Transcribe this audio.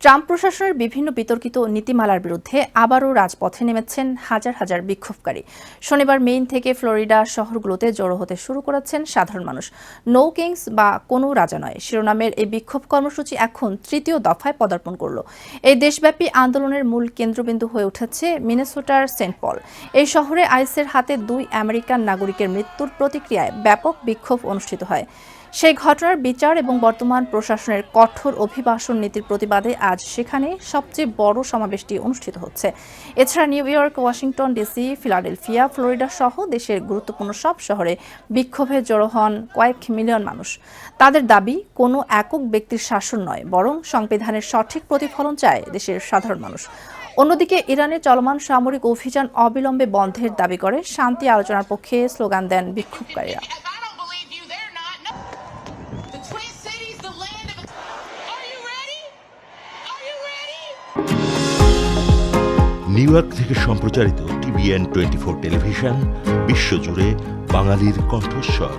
Trump প্রশাসনের বিভিন্ন বিতর্কিত নীতিমালার বিরুদ্ধে আবারও রাজপথে নেমেছেন হাজার হাজার বিক্ষোভকারী। শনিবার মেইন থেকে ফ্লোরিডা শহরগুলোতে জড়ো হতে শুরু করেছেন সাধারণ মানুষ। নো কিংস বা কোনো রাজা নয় শিরোনামের এই বিক্ষোভ কর্মসূচি এখন তৃতীয় দফায় পদার্পণ করল। এই দেশব্যাপী আন্দোলনের মূল কেন্দ্রবিন্দু হয়ে উঠেছে মিনেসোটার সেন্ট পল। এই শহরে আইসের হাতে 2 আমেরিকান নাগরিকের মৃত্যুর প্রতিক্রিয়ায় ব্যাপক বিক্ষোভ অনুষ্ঠিত হয়। সেই ঘটনার বিচার এবং বর্তমান প্রশাসনের কঠোর অভিবাসন নীতির প্রতিবাদে আজ সেখানে সবচেয়ে বড় সমাবেশটি অনুষ্ঠিত হচ্ছে। এছাড়া new York, Washington DC, Philadelphia, Florida সহ দেশের গুরুত্বপূর্ণ সব শহরে বিক্ষোভে জড়ো হন কয়েক মিলিয়ন মানুষ। তাদের দাবি, কোনো একক ব্যক্তির শাসন নয়, বরং সংবিধানের সঠিক প্রতিফলন চায় দেশের সাধারণ মানুষ। অন্যদিকে ইরানে চলমান সামরিক অভিযান অবিলম্বে বন্ধের দাবি করে শান্তি আলোচনার পক্ষে স্লোগান দেন বিক্ষোভকারীরা। নিউ ইয়র্ক থেকে সম্প্রচারিত TVN 24 টেলিভিশন বিশ্বজুড়ে বাঙালির কণ্ঠস্বর।